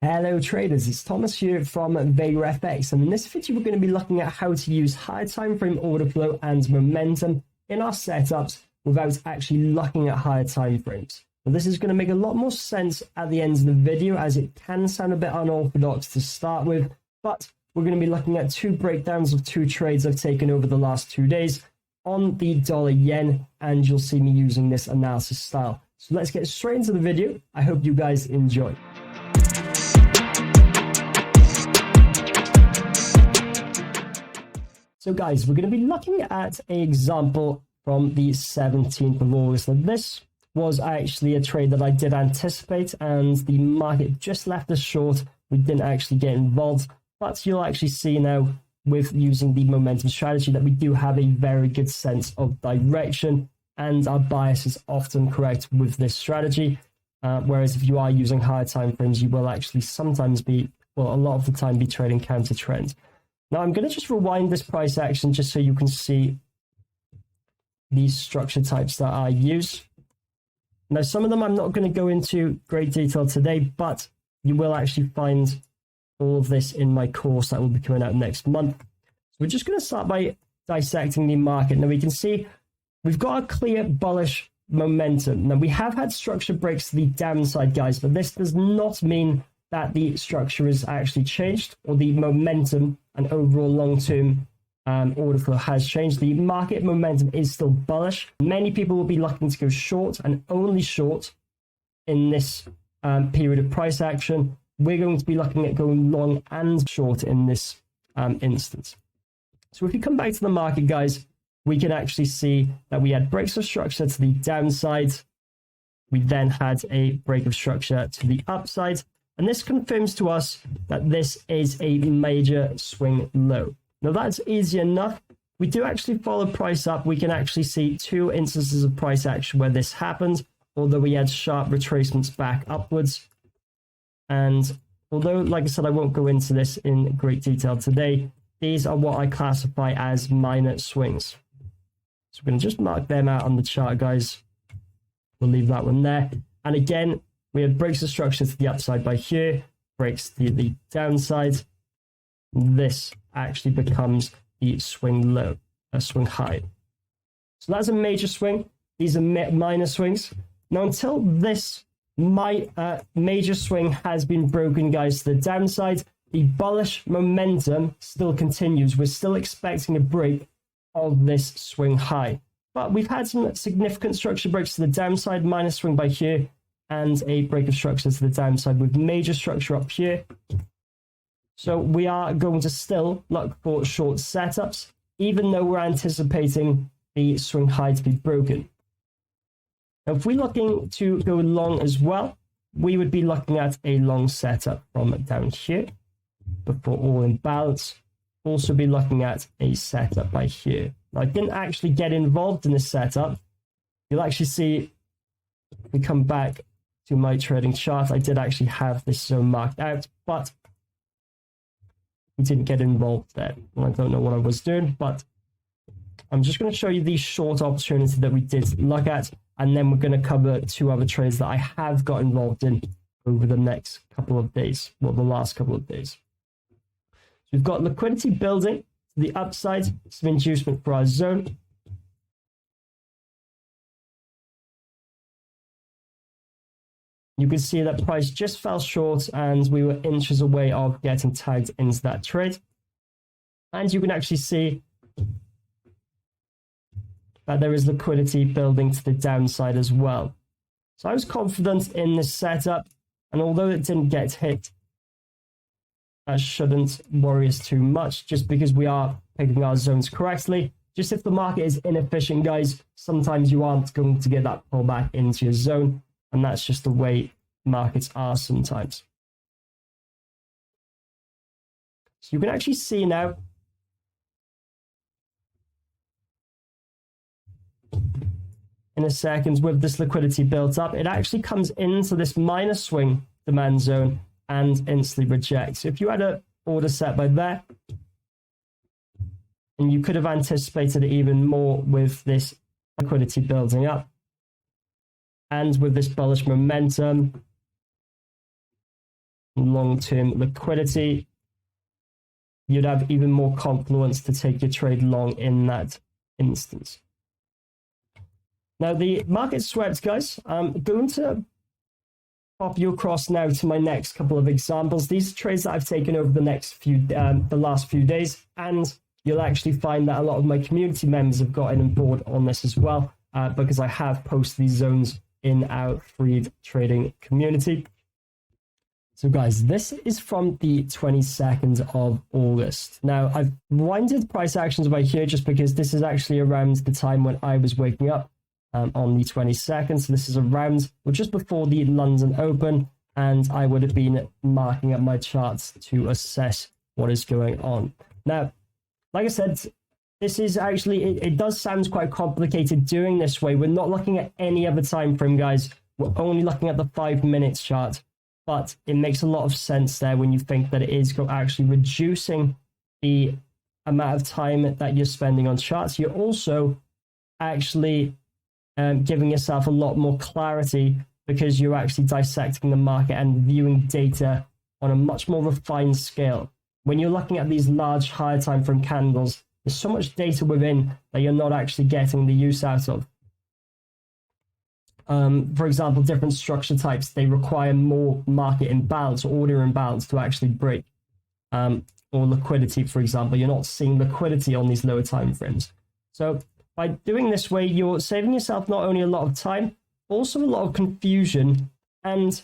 Hello traders, it's Thomas here from VagaFX, and in this video we're going to be looking at how to use high time frame order flow and momentum in our setups without actually looking at higher time frames. Now, this is going to make a lot more sense at the end of the video, as it can sound a bit unorthodox to start with, but we're going to be looking at two breakdowns of two trades I've taken over the last 2 days on the dollar yen, and you'll see me using this analysis style. So let's get straight into the video. I hope you guys enjoy. So guys, we're going to be looking at an example from the 17th of August. Now, this was actually a trade that I did anticipate, and the market just left us short. We didn't actually get involved, but you'll actually see now with using the momentum strategy that we do have a very good sense of direction, and our bias is often correct with this strategy. Whereas if you are using higher time frames, you will actually sometimes be, well, a lot of the time be trading counter trend. Now, I'm going to just rewind this price action just so you can see these structure types that I use. Now, some of them I'm not going to go into great detail today, but you will actually find all of this in my course that will be coming out next month. So we're just going to start by dissecting the market. Now, we can see we've got a clear bullish momentum. Now, we have had structure breaks to the downside, guys, but this does not mean that the structure is actually changed or the momentum and overall long-term order flow has changed. The market momentum is still bullish. Many people will be looking to go short and only short in this period of price action. We're going to be looking at going long and short in this instance. So if we come back to the market, guys, we can actually see that we had breaks of structure to the downside. We then had a break of structure to the upside. And this confirms to us that this is a major swing low. Now, that's easy enough. We do actually follow price up. We can actually see two instances of price action where this happened, although we had sharp retracements back upwards. And although, like I said, I won't go into this in great detail today, these are what I classify as minor swings. So we're going to just mark them out on the chart, guys. We'll leave that one there. And again, we had breaks of structure to the upside by here, breaks to the downside. This actually becomes the swing low, a swing high. So that's a major swing. These are minor swings. Now, until this major swing has been broken, guys, to the downside, the bullish momentum still continues. We're still expecting a break of this swing high. But we've had some significant structure breaks to the downside, minor swing by here, and a break of structure to the downside with major structure up here. So we are going to still look for short setups, even though we're anticipating the swing high to be broken. Now, if we're looking to go long as well, we would be looking at a long setup from down here before all imbalance. Also be looking at a setup by here. Now, I didn't actually get involved in this setup. You'll actually see if we come back to my trading chart, I did actually have this zone marked out, but we didn't get involved there. Well, I don't know what I was doing, but I'm just going to show you the short opportunity that we did look at, and then we're going to cover two other trades that I have got involved in over the next couple of days, well, the last couple of days. So we've got liquidity building to the upside, some inducement for our zone. You can see that price just fell short and we were inches away of getting tagged into that trade. And you can actually see that there is liquidity building to the downside as well. So I was confident in this setup, and although it didn't get hit, that shouldn't worry us too much, just because we are picking our zones correctly. Just if the market is inefficient, guys, sometimes you aren't going to get that pullback into your zone. And that's just the way markets are sometimes. So you can actually see now in a second, with this liquidity built up, it actually comes into this minor swing demand zone and instantly rejects. So if you had an order set by there, and you could have anticipated it even more with this liquidity building up, and with this bullish momentum, long-term liquidity, you'd have even more confluence to take your trade long in that instance. Now, the market swept, guys, I'm going to pop you across now to my next couple of examples. These are trades that I've taken over the last few days, and you'll actually find that a lot of my community members have gotten on board on this as well, because I have posted these zones in our free trading community. So guys, this is from the 22nd of August. Now, I've winded price actions by here just because this is actually around the time when I was waking up on the 22nd. So this is around, or just before the London Open, and I would have been marking up my charts to assess what is going on. Now, like I said, this is actually, it does sound quite complicated doing this way. We're not looking at any other time frame, guys. We're only looking at the 5 minutes chart. But it makes a lot of sense there when you think that it is actually reducing the amount of time that you're spending on charts. You're also actually giving yourself a lot more clarity because you're actually dissecting the market and viewing data on a much more refined scale. When you're looking at these large higher time frame candles, there's so much data within that you're not actually getting the use out of. For example, different structure types, they require more market imbalance or order imbalance to actually break. Or liquidity, for example, you're not seeing liquidity on these lower time frames. So by doing this way, you're saving yourself not only a lot of time, also a lot of confusion. And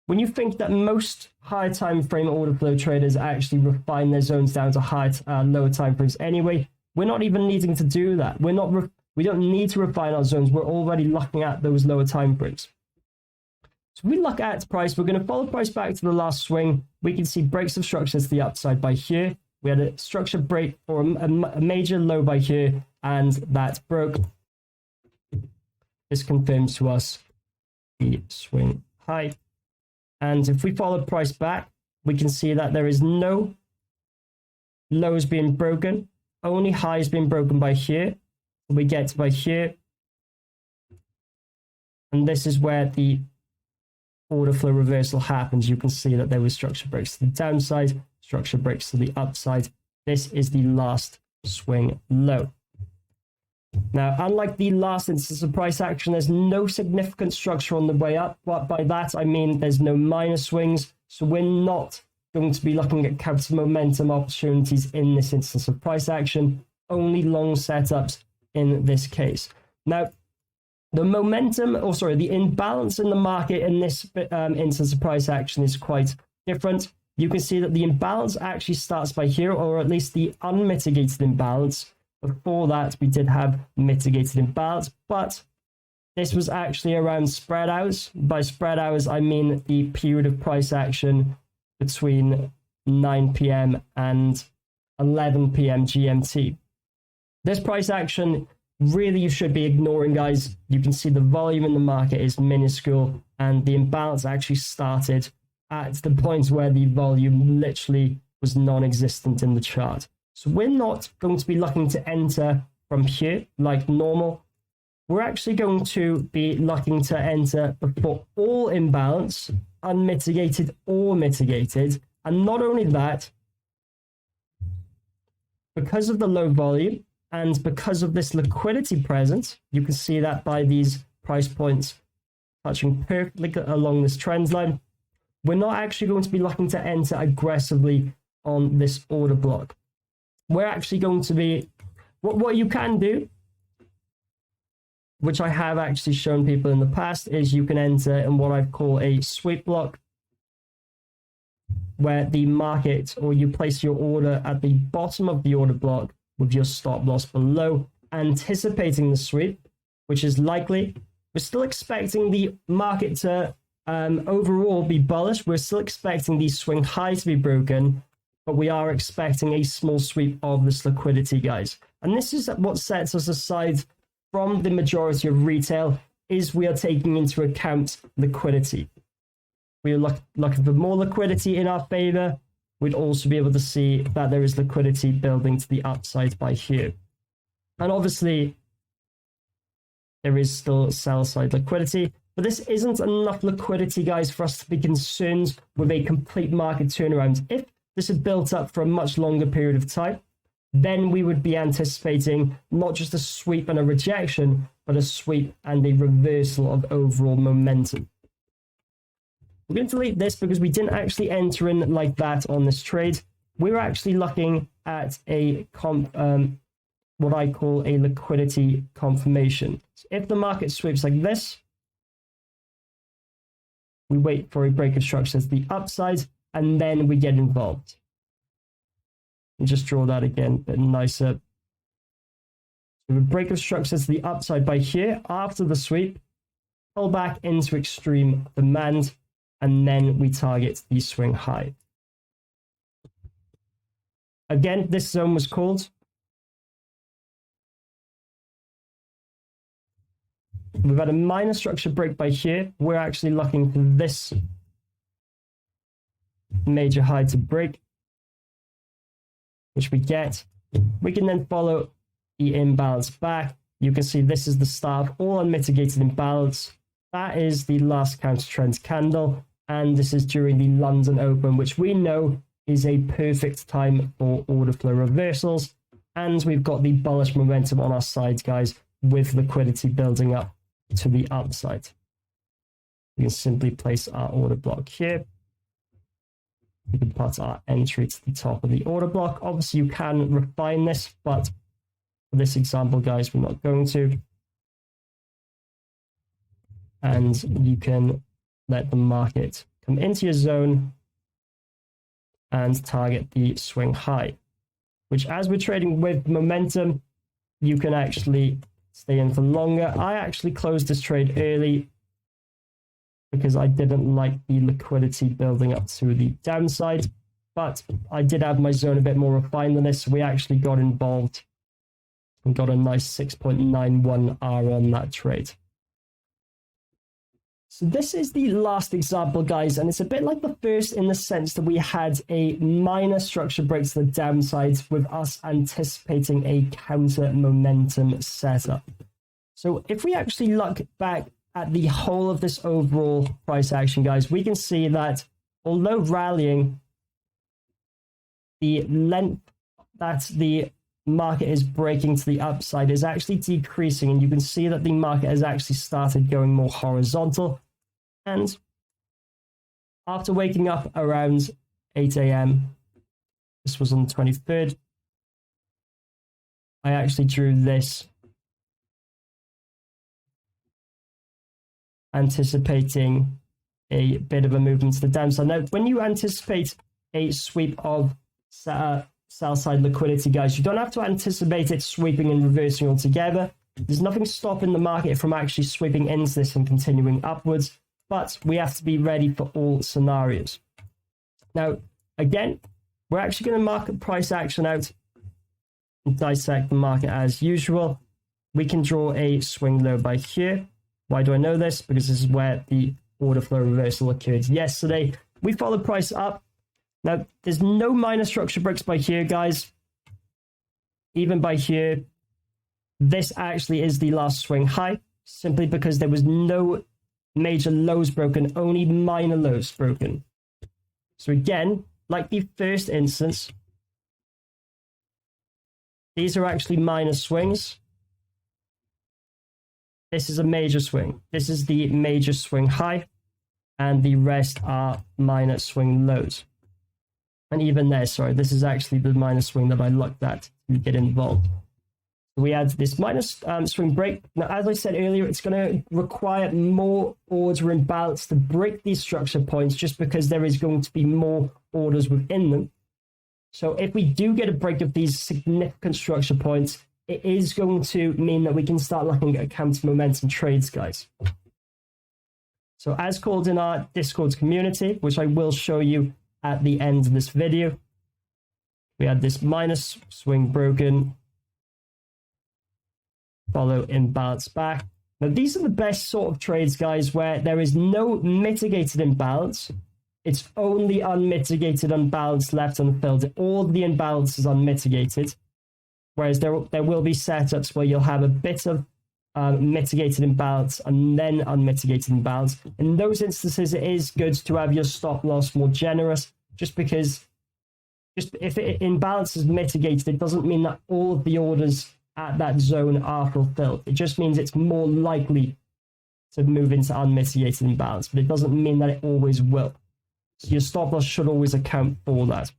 when you think that most higher time frame order flow traders actually refine their zones down to lower time frames anyway, we're not even needing to do that. We don't need to refine our zones. We're already looking at those lower time frames. So we look at price. We're going to follow price back to the last swing. We can see breaks of structures to the upside by here. We had a structure break or a major low by here, and that broke. This confirms to us the swing high. And if we follow price back, we can see that there is no lows being broken, only highs being broken by here. We get by here, and this is where the order flow reversal happens. You can see that there was structure breaks to the downside, structure breaks to the upside. This is the last swing low. Now, unlike the last instance of price action, there's no significant structure on the way up. But by that, I mean there's no minor swings. So we're not going to be looking at counter momentum opportunities in this instance of price action, only long setups in this case. Now, the imbalance in the market in this instance of price action is quite different. You can see that the imbalance actually starts by here, or at least the unmitigated imbalance. Before that, we did have mitigated imbalance, but this was actually around spread hours. By spread hours, I mean the period of price action between 9 p.m. and 11 p.m. GMT. This price action, really you should be ignoring, guys. You can see the volume in the market is minuscule, and the imbalance actually started at the point where the volume literally was non-existent in the chart. So we're not going to be looking to enter from here like normal. We're actually going to be looking to enter before all imbalance, unmitigated or mitigated. And not only that, because of the low volume, and because of this liquidity present, you can see that by these price points touching perfectly along this trend line, we're not actually going to be looking to enter aggressively on this order block. We're actually going to be, what you can do, which I have actually shown people in the past, is you can enter in what I call a sweep block, where the market, or you place your order at the bottom of the order block with your stop loss below, anticipating the sweep, which is likely. We're still expecting the market to overall be bullish. We're still expecting the swing high to be broken, but we are expecting a small sweep of this liquidity, guys. And this is what sets us aside from the majority of retail, is we are taking into account liquidity. We are looking for more liquidity in our favor. We'd also be able to see that there is liquidity building to the upside by here. And obviously, there is still sell side liquidity. But this isn't enough liquidity, guys, for us to be concerned with a complete market turnaround. If this had built up for a much longer period of time, then we would be anticipating not just a sweep and a rejection, but a sweep and a reversal of overall momentum. We're going to delete this because we didn't actually enter in like that on this trade. We're actually looking at a what I call a liquidity confirmation. So if the market sweeps like this, we wait for a break of structure to the upside, and then we get involved. And just draw that again a bit nicer. So the break of structure to the upside by here after the sweep, pull back into extreme demand, and then we target the swing high. Again, this zone was called. We've had a minor structure break by here. We're actually looking for this major high to break, which we get. We can then follow the imbalance back. You can see this is the start of all unmitigated imbalance. That is the last counter trend candle, and this is during the London Open, which we know is a perfect time for order flow reversals. And we've got the bullish momentum on our side, guys, with liquidity building up to the upside. We can simply place our order block here. We can put our entry to the top of the order block. Obviously, you can refine this, but for this example, guys, we're not going to. And you can let the market come into your zone and target the swing high, which, as we're trading with momentum, you can actually stay in for longer. I actually closed this trade early because I didn't like the liquidity building up to the downside, but I did have my zone a bit more refined than this. So we actually got involved and got a nice 6.91 R on that trade. So this is the last example, guys, and it's a bit like the first in the sense that we had a minor structure break to the downside with us anticipating a counter momentum setup. So if we actually look back at the whole of this overall price action, guys, we can see that although rallying, the length that the market is breaking to the upside is actually decreasing, and you can see that the market has actually started going more horizontal. And after waking up around 8 a.m., this was on the 23rd, I actually drew this anticipating a bit of a movement to the downside. Now, when you anticipate a sweep of sell-side liquidity, guys, you don't have to anticipate it sweeping and reversing altogether. There's nothing stopping the market from actually sweeping into this and continuing upwards, but we have to be ready for all scenarios. Now, again, we're actually going to market price action out and dissect the market as usual. We can draw a swing low by here. Why do I know this? Because this is where the order flow reversal occurred yesterday. We followed price up. Now, there's no minor structure breaks by here, guys. Even by here, this actually is the last swing high, simply because there was no major lows broken, only minor lows broken. So again, like the first instance, these are actually minor swings. This is a major swing. This is the major swing high, and the rest are minor swing lows. And even there, sorry, this is actually the minor swing that I looked at to get involved. So we had this minor swing break. Now, as I said earlier, it's going to require more order imbalance to break these structure points, just because there is going to be more orders within them. So if we do get a break of these significant structure points, it is going to mean that we can start looking at counter momentum trades, guys. So as called in our Discord community, which I will show you at the end of this video, we had this minus swing broken, follow imbalance back. Now, these are the best sort of trades, guys, where there is no mitigated imbalance. It's only unmitigated imbalance left unfilled. All the imbalance is unmitigated. Whereas there will be setups where you'll have a bit of mitigated imbalance and then unmitigated imbalance. In those instances, it is good to have your stop loss more generous, just because if imbalance is mitigated, it doesn't mean that all of the orders at that zone are fulfilled. It just means it's more likely to move into unmitigated imbalance, but it doesn't mean that it always will. So your stop loss should always account for that.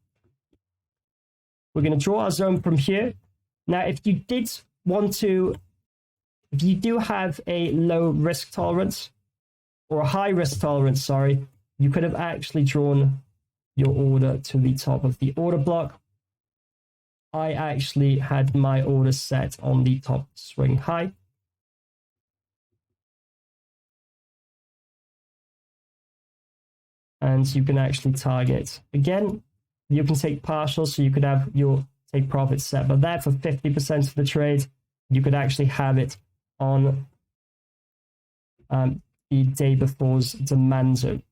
We're going to draw our zone from here. Now, if you do have a low risk tolerance, or a high risk tolerance, sorry, you could have actually drawn your order to the top of the order block. I actually had my order set on the top swing high. And you can actually target. Again, you can take partials, so you could have your take profit set, but there for 50% of the trade, you could actually have it on the day before's demand zone.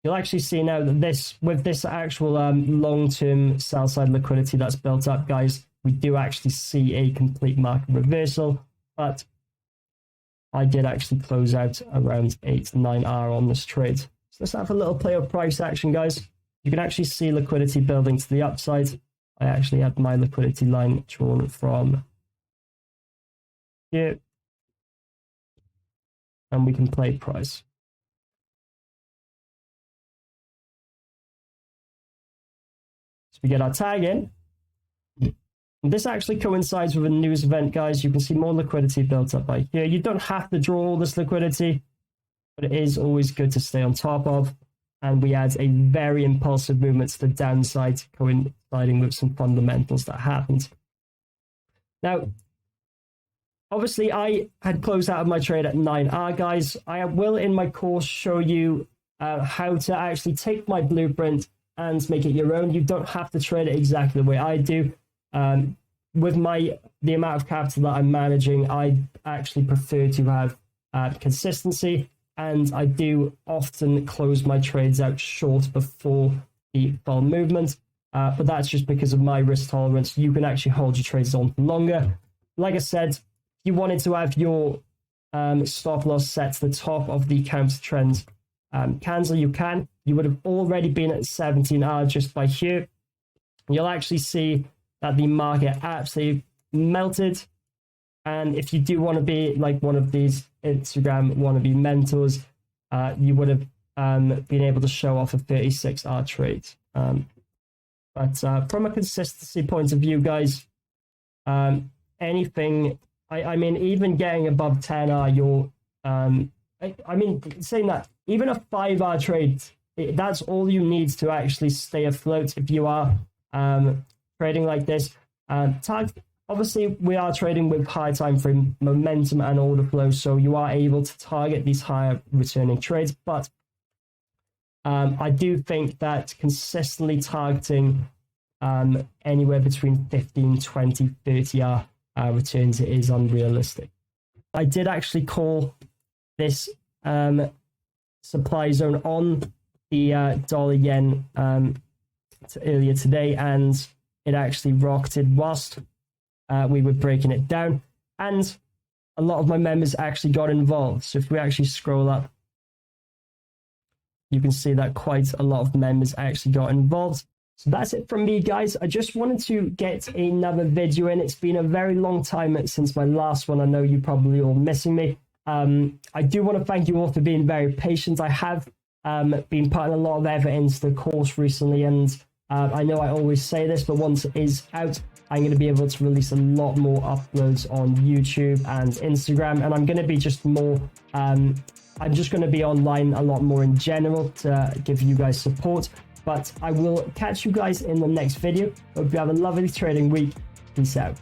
You'll actually see now that with this actual long-term sell-side liquidity that's built up, guys, we do actually see a complete market reversal, but I did actually close out around 8-9R on this trade. So let's have a little play of price action, guys. You can actually see liquidity building to the upside. I actually had my liquidity line drawn from here, and we can play price. So we get our tag in. And this actually coincides with a news event, guys. You can see more liquidity built up by here. You don't have to draw all this liquidity, but it is always good to stay on top of. And we had a very impulsive movement to the downside, coinciding with some fundamentals that happened. Now, obviously, I had closed out of my trade at 9R, guys. I will, in my course, show you how to actually take my blueprint and make it your own. You don't have to trade it exactly the way I do. With the amount of capital that I'm managing, I actually prefer to have consistency, and I do often close my trades out short before the full movement, but that's just because of my risk tolerance. You can actually hold your trades on for longer. Like I said, if you wanted to have your stop loss set to the top of the counter trend candle, you can. You would have already been at 17R just by here. You'll actually see that the market absolutely melted. And if you do want to be like one of these Instagram wannabe mentors, you would have been able to show off a 36R trade. But from a consistency point of view, guys, anything, I mean, even getting above 10R, you're, I mean, saying that, even a 5R trade, that's all you need to actually stay afloat if you are trading like this. Obviously, we are trading with high time frame momentum and order flow, so you are able to target these higher returning trades. But I do think that consistently targeting anywhere between 15, 20, 30R returns is unrealistic. I did actually call this supply zone on the dollar yen earlier today, and it actually rocketed whilst we were breaking it down, and a lot of my members actually got involved. So if we actually scroll up, you can see that quite a lot of members actually got involved. So that's it from me, guys. I just wanted to get another video in. It's been a very long time since my last one. I know you're probably all missing me. I do want to thank you all for being very patient. I have been putting a lot of effort into the course recently, and I know I always say this, but once it is out, I'm going to be able to release a lot more uploads on YouTube and Instagram, and I'm going to be just more, I'm just going to be online a lot more in general to give you guys support. But I will catch you guys in the next video. Hope you have a lovely trading week. Peace out.